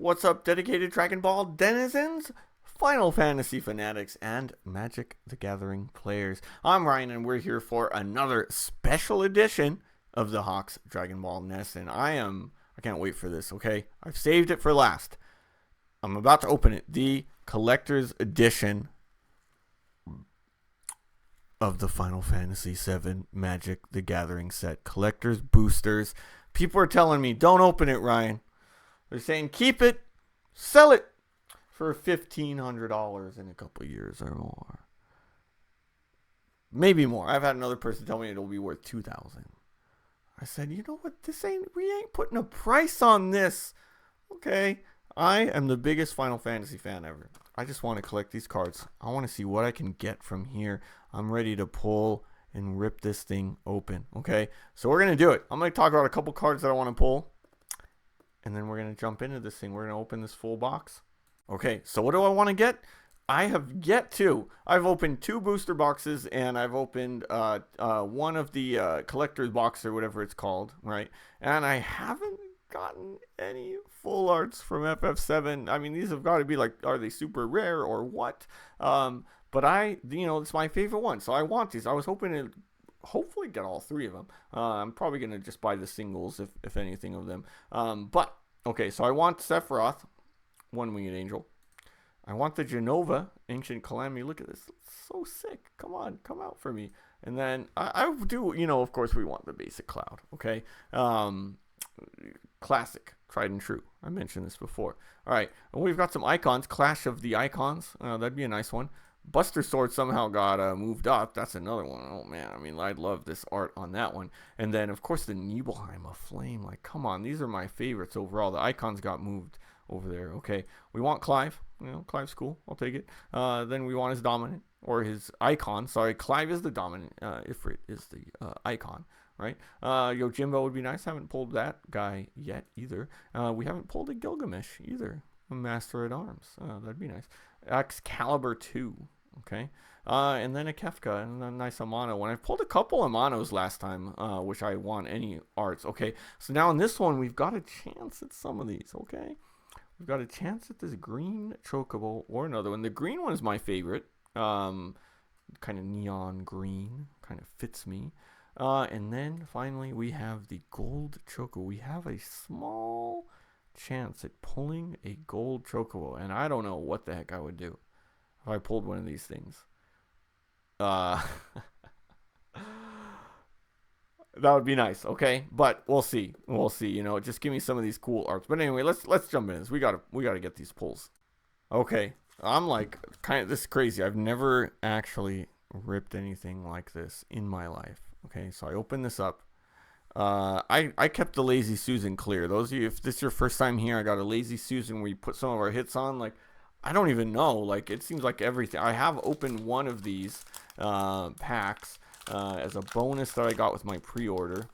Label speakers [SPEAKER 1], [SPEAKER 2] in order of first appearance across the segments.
[SPEAKER 1] What's up, dedicated Dragon Ball denizens, Final Fantasy fanatics, and Magic the Gathering players? I'm Ryan, and we're here for another special edition of the Hawks Dragon Ball Nest, and I can't wait for this, okay? I've saved it for last. I'm about to open it. The collector's edition of the Final Fantasy VII Magic the Gathering set. Collector's boosters. People are telling me, don't open it, Ryan. They're saying keep it, sell it for $1,500 in a couple of years or more. Maybe more. I've had another person tell me it'll be worth $2,000. I said, you know what? We ain't putting a price on this. Okay. I am the biggest Final Fantasy fan ever. I just want to collect these cards. I want to see what I can get from here. I'm ready to pull and rip this thing open. Okay. So we're going to do it. I'm going to talk about a couple cards that I want to pull. And then we're going to jump into this thing. We're going to open this full box. Okay, so what do I want to get? I have yet to. I've opened 2 booster boxes, and I've opened one of the collector's box or whatever it's called, right? And I haven't gotten any full arts from FF7. I mean, these have got to be like, are they super rare or what? But it's my favorite one, so I want these. I was hoping to hopefully get all 3 of them. I'm probably going to just buy the singles, if anything of them. But, okay, so I want Sephiroth, One-Winged Angel. I want the Genova, Ancient Calamity. Look at this. It's so sick. Come on, come out for me. And then I do, of course, we want the basic Cloud, okay? Classic, tried and true. I mentioned this before. All right, and we've got some icons. Clash of the Icons. That'd be a nice one. Buster Sword somehow got moved up. That's another one. Oh, man. I mean, I'd love this art on that one. And then, of course, the Nibelheim of Flame. Like, come on. These are my favorites overall. The icons got moved over there. Okay. We want Clive. Clive's cool. I'll take it. Then we want his dominant, or his icon. Sorry, Clive is the dominant. Ifrit is the icon, right? Yojimbo would be nice. Haven't pulled that guy yet either. We haven't pulled a Gilgamesh either. A Master at Arms. That'd be nice. Excalibur 2. Okay. And then a Kefka and a nice Amano one. I pulled a couple Amanos last time, which I want any arts. Okay. So now in this one, we've got a chance at some of these. Okay. We've got a chance at this green Chocobo or another one. The green one is my favorite. Kind of neon green. Kind of fits me. And then finally, we have the gold Chocobo. We have a small chance at pulling a gold Chocobo. And I don't know what the heck I would do if I pulled one of these things. That would be nice, okay? But we'll see. We'll see. Just give me some of these cool arts. But anyway, let's jump in. We gotta get these pulls. Okay. I'm like this is crazy. I've never actually ripped anything like this in my life. Okay, so I open this up. I kept the Lazy Susan clear. Those of you, if this is your first time here, I got a Lazy Susan where you put some of our hits on. Like, I don't even know. Like, it seems like everything. I have opened one of these packs as a bonus that I got with my pre-order.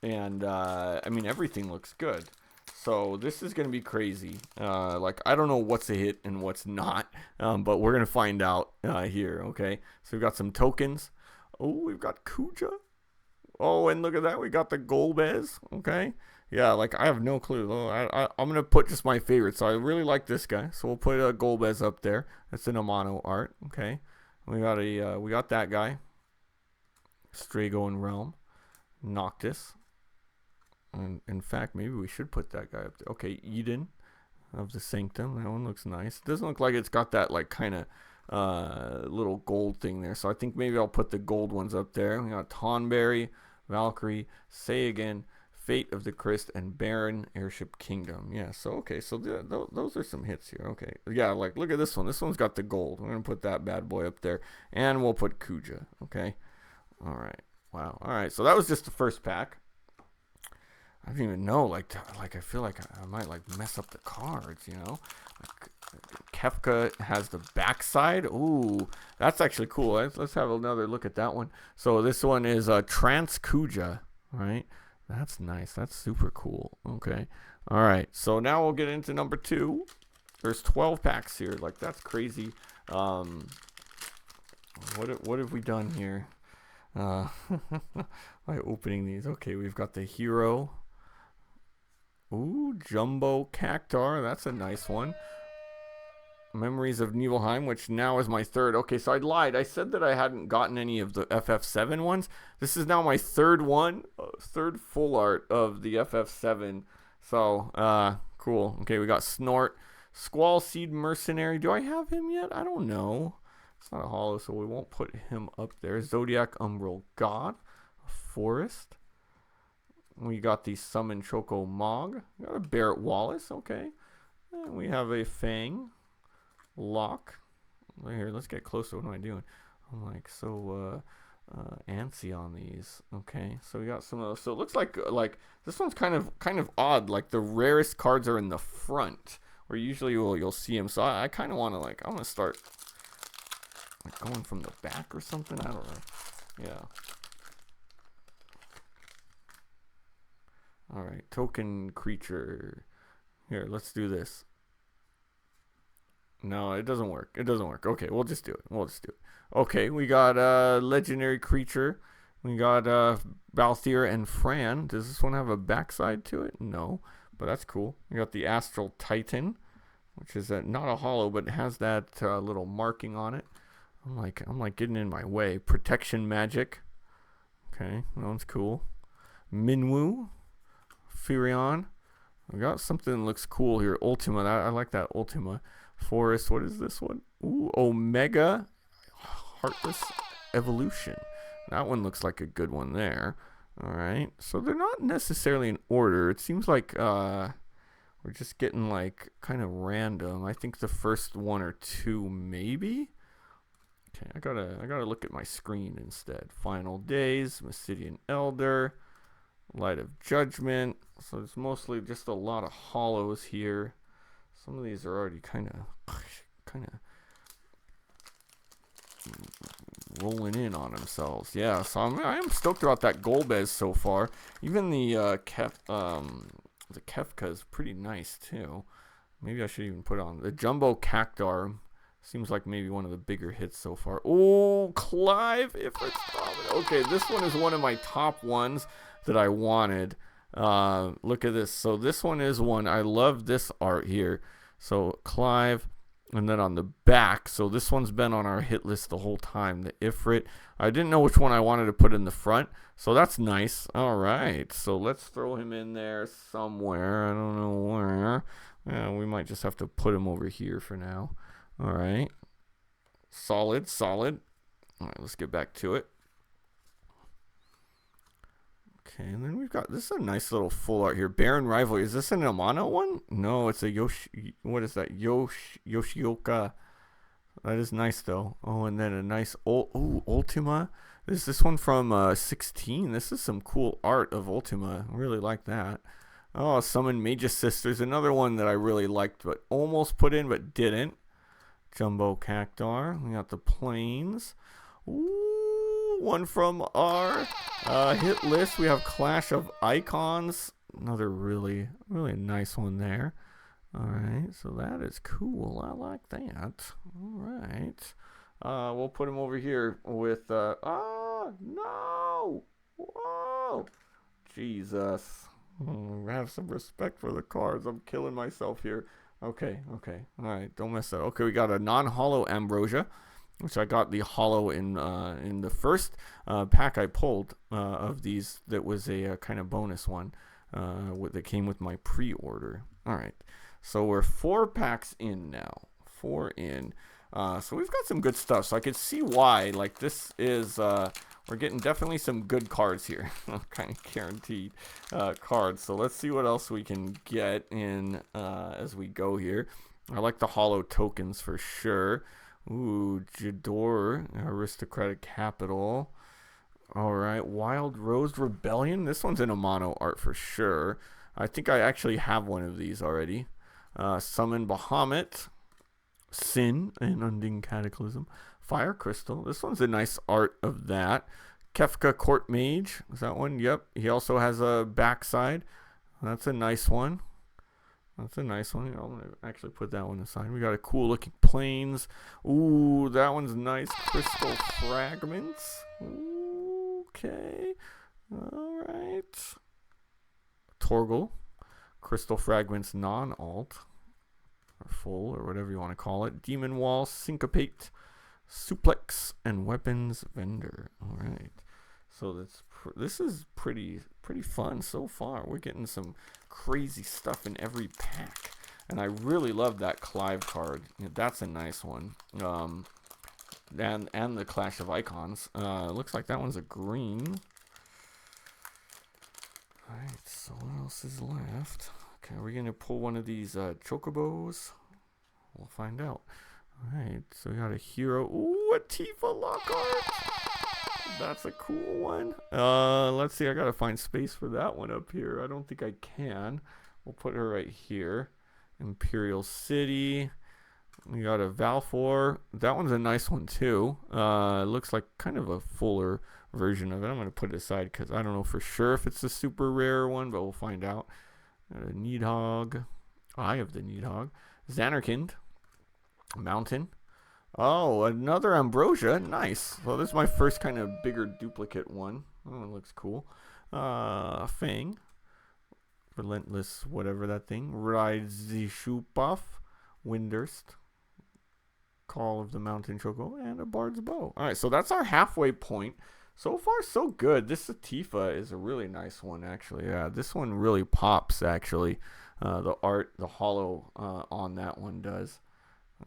[SPEAKER 1] And, I mean, everything looks good. So, this is going to be crazy. I don't know what's a hit and what's not. But we're going to find out here, okay? So, we've got some tokens. Oh, we've got Kuja. Oh, and look at that. We got the Golbez. Okay. Yeah, I have no clue. I'm going to put just my favorite. So I really like this guy. So we'll put a Golbez up there. That's an Amano art. Okay. We got that guy. Strago and Realm. Noctis. And in fact, maybe we should put that guy up there. Okay, Eden of the Sanctum. That one looks nice. It doesn't look like it's got that kind of little gold thing there. So I think maybe I'll put the gold ones up there. We got Tonberry, Valkyrie, Sagan, Fate of the Christ, and Baron Airship Kingdom. Yeah, so okay, so those are some hits here. Okay, yeah, look at this one. This one's got the gold. We're gonna put that bad boy up there, and we'll put Kuja. Okay, all right, wow, all right. So that was just the first pack. I don't even know. I feel like I might mess up the cards. Kefka has the backside. Ooh, that's actually cool. Let's have another look at that one. So this one is Trans Kuja, right? That's nice. That's super cool. Okay. All right. So now we'll get into number 2. There's 12 packs here. That's crazy. What have we done here? By opening these. Okay, we've got the hero. Ooh, Jumbo Cactar. That's a nice one. Memories of Nibelheim, which now is my third. Okay, so I lied. I said that I hadn't gotten any of the FF7 ones. This is now my third one, third full art of the FF7. So, cool. Okay, we got Snort, Squall Seed Mercenary. Do I have him yet? I don't know. It's not a holo, so we won't put him up there. Zodiac Umbral God, Forest. We got the Summon Choco Mog. We got a Barrett Wallace. Okay. And we have a Fang. Lock. Here, let's get closer. What am I doing? I'm like so antsy on these. Okay, so we got some of those. So it looks like this one's kind of odd. Like the rarest cards are in the front, where usually you'll see them. So I kind of want to I want to start like going from the back or something. I don't know. Yeah. All right, token creature. Here, let's do this. No, it doesn't work. It doesn't work. Okay, we'll just do it. Okay, we got legendary creature. We got Balthier and Fran. Does this one have a backside to it? No, but that's cool. We got the Astral Titan, which is not a holo, but it has that little marking on it. I'm like getting in my way. Protection Magic. Okay, that one's cool. Minwu, Furion. We got something that looks cool here. Ultima. I like that Ultima. Forest, what is this one? Ooh, Omega Heartless Evolution. That one looks like a good one there. All right, so they're not necessarily in order. It seems like we're just getting like kind of random. I think the first one or two maybe. Okay, I gotta look at my screen instead. Final Days, Mysidian Elder, Light of Judgment. So it's mostly just a lot of holos here. Some of these are already kind of rolling in on themselves. Yeah, so I am stoked about that Golbez so far. Even the Kefka is pretty nice too. Maybe I should even put on the Jumbo Cactar. Seems like maybe one of the bigger hits so far. Oh, Clive, if it's dominant. Okay, this one is one of my top ones that I wanted. Look at this. So this one is one. I love this art here. So Clive, and then on the back. So this one's been on our hit list the whole time. The Ifrit. I didn't know which one I wanted to put in the front. So that's nice. All right. So let's throw him in there somewhere. I don't know where. Yeah, we might just have to put him over here for now. All right. Solid. All right, let's get back to it. Okay, and then we've got, this is a nice little full art here. Baron Rivalry. Is this an Amano one? No, it's a what is that? Yoshioka. That is nice though. Oh, and then a nice Ultima. This one from 16. This is some cool art of Ultima. I really like that. Oh, Summon Magus Sisters. Another one that I really liked but almost put in but didn't. Jumbo Cactar. We got the Plains. Ooh, one from our hit list. We have Clash of Icons. Another really nice one there. All right, so that is cool. I like that. All right. We'll put him over here with no! Whoa! Jesus. Have some respect for the cards. I'm killing myself here. Okay. All right, don't mess that up. Okay, we got a non-holo Ambrosia, which I got the holo in the first pack I pulled of these. That was a kind of bonus one that came with my pre-order. All right, so we're 4 packs in now. 4 in. So we've got some good stuff. So I could see why. Like this is we're getting definitely some good cards here. Kind of guaranteed cards. So let's see what else we can get in as we go here. I like the holo tokens for sure. Ooh, Jador, Aristocratic Capital. All right, Wild Rose Rebellion. This one's in a mono art for sure. I think I actually have one of these already. Summon Bahamut. Sin and Undine Cataclysm. Fire Crystal. This one's a nice art of that. Kefka Court Mage. Is that one? Yep. He also has a backside. That's a nice one. I'm going to actually put that one aside. We got a cool looking Plains. Ooh, that one's nice. Crystal Fragments. Ooh, okay. All right. Torgal. Crystal Fragments non-alt. Or full, or whatever you want to call it. Demon Wall, Syncopate, Suplex, and Weapons Vendor. Alright. So this is pretty fun so far. We're getting some crazy stuff in every pack. And I really love that Clive card. That's a nice one. And the Clash of Icons. Looks like that one's a green. Alright, so what else is left? Okay, are we going to pull one of these Chocobos? We'll find out. Alright, so we got a hero. Ooh, a Tifa Lockhart! That's a cool one. Let's see, I got to find space for that one up here. I don't think I can. We'll put her right here. Imperial City. We got a Valfor. That one's a nice one too. It looks like kind of a fuller version of it. I'm going to put it aside because I don't know for sure if it's a super rare one, but we'll find out. Got a Needhog. Eye of the Needhog. Xanarkand. Mountain. Oh, another Ambrosia. Nice. Well, this is my first kind of bigger duplicate one. Oh, it looks cool. Fang. Relentless, whatever that thing. Rizishupaf. Windurst. Call of the Mountain Choco. And a Bard's Bow. Alright, so that's our halfway point. So far, so good. This Tifa is a really nice one, actually. Yeah, this one really pops, actually. The art, the hollow on that one does.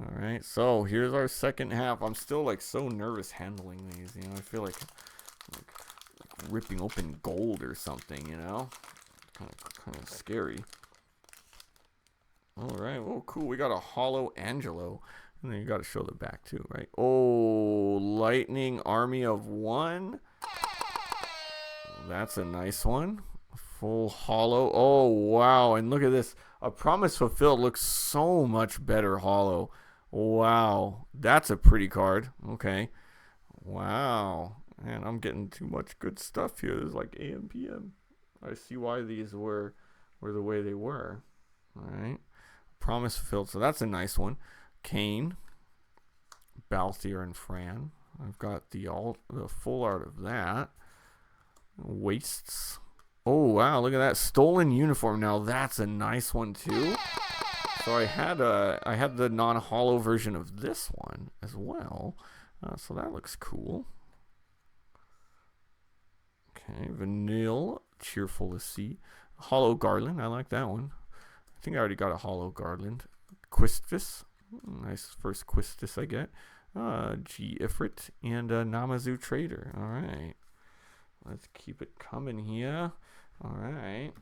[SPEAKER 1] All right, so here's our second half. I'm still, like, so nervous handling these. You know, I feel like ripping open gold or something, you know? Kind of scary. All right, oh, cool. We got a hollow Angelo. And then you got to show the back too, right? Oh, Lightning Army of One. That's a nice one. Full hollow. Oh, wow. And look at this. A Promise Fulfilled looks so much better hollow. Wow. That's a pretty card. Okay. Wow. Man, I'm getting too much good stuff here. There's like AM, PM. I see why these were the way they were. All right. Promise Fulfilled. So that's a nice one. Kane, Balthier, and Fran. I've got the full art of that. Wastes. Oh wow, look at that stolen uniform. Now that's a nice one too. So I had the non-hollow version of this one as well. So that looks cool. Okay, Vanille, Cheerful to See. Hollow Garland. I like that one. I think I already got a hollow Garland. Quistis. Nice first Quistis I get. G Ifrit and Namazu Trader. All right. Let's keep it coming here. All right.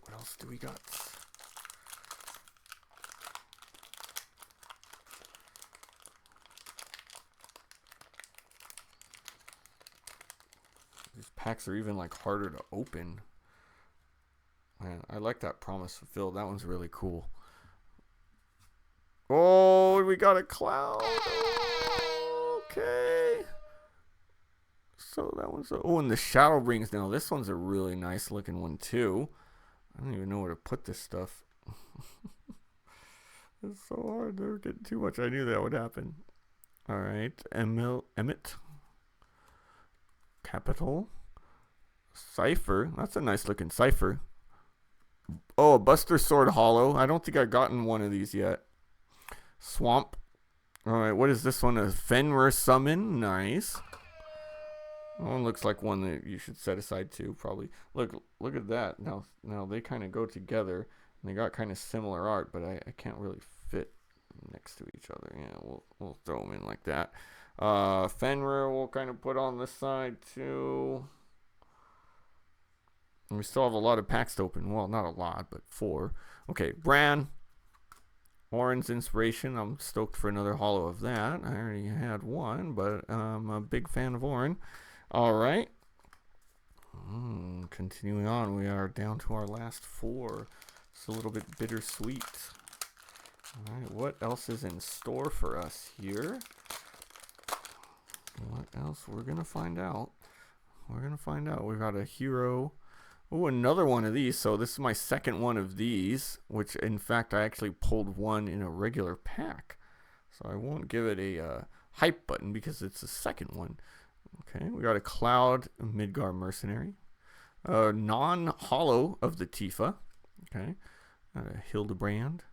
[SPEAKER 1] What else do we got? These packs are even like harder to open. Man, I like that Promise Fulfilled. That one's really cool. Oh, we got a cloud. Oh, okay. So that one's and the Shadow Rings now. This one's a really nice looking one too. I don't even know where to put this stuff. It's so hard. They're getting too much. I knew that would happen. All right, Emmett. Capital. Cypher. That's a nice looking Cypher. Oh, a Buster Sword Hollow. I don't think I've gotten one of these yet. Swamp. Alright, what is this one? A Fenrir Summon. Nice. That one looks like one that you should set aside too, probably. Look at that. Now they kind of go together. And they got kind of similar art, but I can't really fit next to each other. Yeah, we'll throw them in like that. Fenrir we'll kind of put on this side too. And we still have a lot of packs to open. Well, not a lot, but 4. Okay, Bran. Orin's Inspiration. I'm stoked for another hollow of that. I already had one, but I'm a big fan of Orin. All right. Continuing on, we are down to our last 4. It's a little bit bittersweet. All right, what else is in store for us here? What else? We're going to find out. We've got a hero. Oh, another one of these. So this is my second one of these, which in fact I actually pulled one in a regular pack. So I won't give it a hype button because it's the second one. Okay, we got a Cloud Midgar Mercenary, non-hollow of the Tifa. Okay. Got a Hildebrand.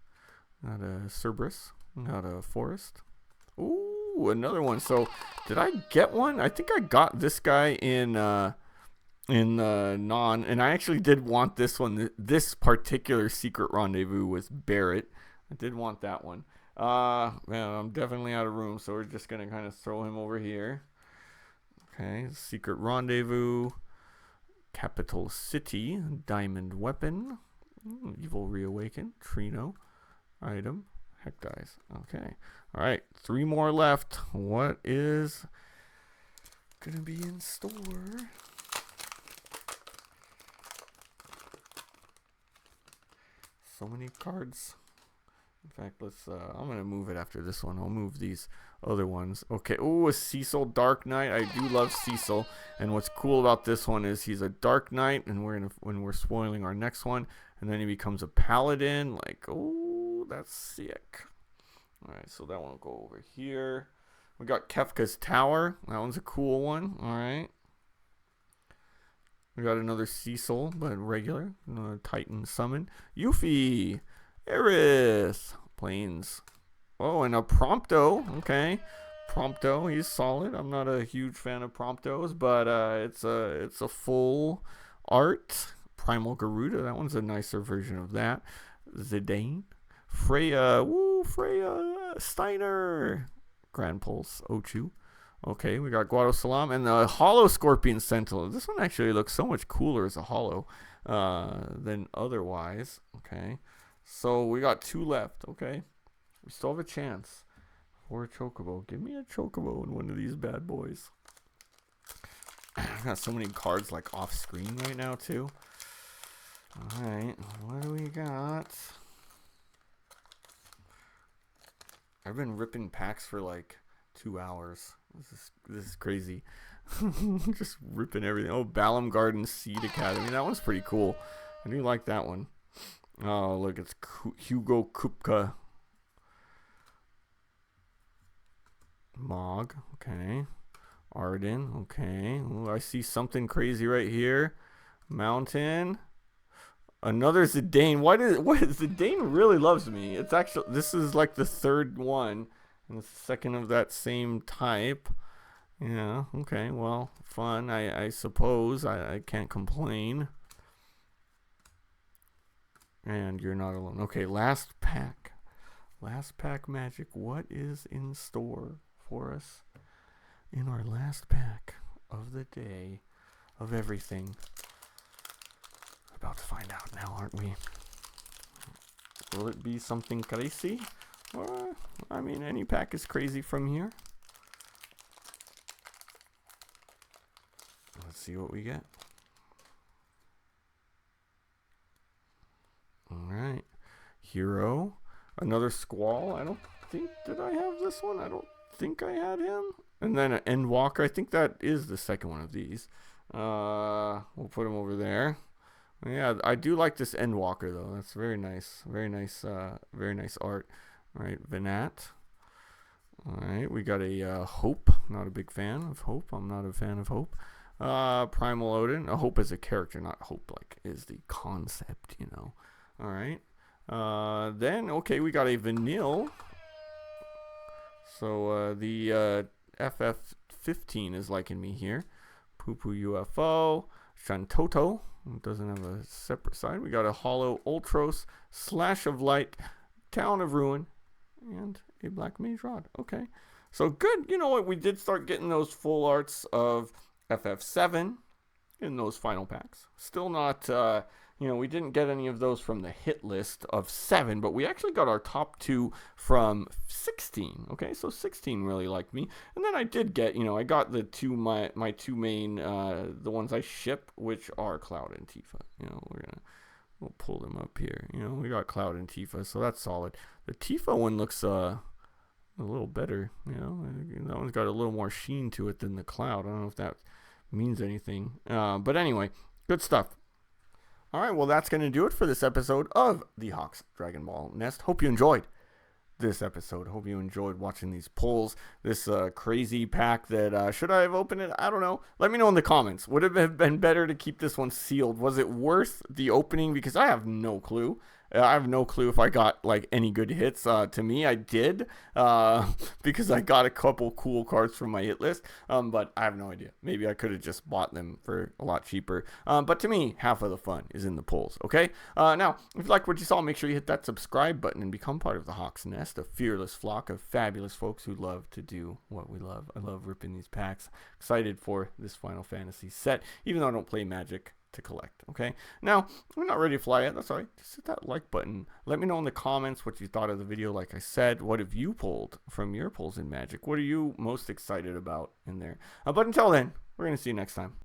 [SPEAKER 1] Got a Cerberus. Got a Forest. Ooh, another one. So, did I get one? I think I got this guy in non, and I actually did want this one. This particular secret rendezvous with Barrett. I did want that one. Man, I'm definitely out of room, so we're just gonna kind of throw him over here. Okay, secret rendezvous, capital city, diamond weapon, evil reawaken, Trino, item, heck dice. Okay, all right, 3 more left. What is gonna be in store? So many cards. In fact, let's. I'm gonna move it after this one. I'll move these other ones. Okay. Oh, a Cecil Dark Knight. I do love Cecil. And what's cool about this one is he's a Dark Knight, and when we're spoiling our next one, and then he becomes a Paladin. Like, oh, that's sick. All right, so that one will go over here. We got Kefka's Tower. That one's a cool one. All right. We got another Cecil, but regular. Another Titan summon. Yuffie. Eris. Plains. Oh, and a Prompto. Okay. Prompto. He's solid. I'm not a huge fan of Promptos, but it's a full art. Primal Garuda. That one's a nicer version of that. Zidane. Freya. Woo, Freya. Steiner. Grand Pulse. Ochu. Okay, we got Guado Salam and the Hollow Scorpion Sentinel. This one actually looks so much cooler as a hollow than otherwise. Okay, so we got 2 left. Okay, we still have a chance for a Chocobo. Give me a Chocobo in one of these bad boys. I've got so many cards like off screen right now too. All right, what do we got? I've been ripping packs for like 2 hours. This is crazy. Just ripping everything. Oh, Balam Garden Seed Academy. That one's pretty cool. I do like that one. Oh, look, it's Hugo Kupka. Mog. Okay. Arden. Okay. Ooh, I see something crazy right here. Mountain. Another Zidane. What Zidane really loves me. It's actually, this is like the 3rd one. And the 2nd of that same type. Yeah, okay, well, fun, I suppose. I can't complain. And you're not alone. Okay, last pack. Last pack magic. What is in store for us in our last pack of the day of everything? About to find out now, aren't we? Will it be something crazy? Or, I mean, any pack is crazy from here. Let's see what we get. Alright. Hero. Another Squall. I don't think, did I have this one? I don't think I had him. And then an Endwalker. I think that is the 2nd one of these. We'll put him over there. Yeah, I do like this Endwalker though. That's very nice. Very nice art. Alright, Venat. Alright, we got a Hope. Not a big fan of Hope. I'm not a fan of Hope. Primal Odin. Hope is a character, not Hope like is the concept, you know. Alright. Then, okay, we got a Vanille. So, the FF15 is liking me here. Poo Poo UFO. Shantoto. It doesn't have a separate side. We got a Hollow Ultros. Slash of Light. Town of Ruin. And a Black Mage Rod. Okay. So good. You know what? We did start getting those full arts of FF7 in those final packs. Still not, we didn't get any of those from the hit list of 7, but we actually got our top 2 from 16. Okay, so 16 really liked me. And then I did get, I got the my 2 main, the ones I ship, which are Cloud and Tifa. We'll pull them up here. We got Cloud and Tifa, so that's solid. The Tifa one looks a little better. That one's got a little more sheen to it than the Cloud. I don't know if that means anything. But anyway, good stuff. All right, well, that's going to do it for this episode of the Hawks Dragon Ball Nest. Hope you enjoyed. this episode. Hope you enjoyed watching these pulls. This crazy pack that should I have opened it? I don't know. Let me know in the comments. Would it have been better to keep this one sealed? Was it worth the opening? Because I have no clue. I have no clue if I got like any good hits. To me, I did because I got a couple cool cards from my hit list. But I have no idea. Maybe I could have just bought them for a lot cheaper. But to me, half of the fun is in the pulls. Okay. Now, if you like what you saw, make sure you hit that subscribe button and become part of the Hawk's Nest, a fearless flock of fabulous folks who love to do what we love. I love ripping these packs. Excited for this Final Fantasy set, even though I don't play Magic to collect. Okay, now we're not ready to fly yet. That's all right. Just hit that like button. Let me know in the comments what you thought of the video. Like I said, what have you pulled from your pulls in Magic? What are you most excited about in there? But until then, we're gonna see you next time.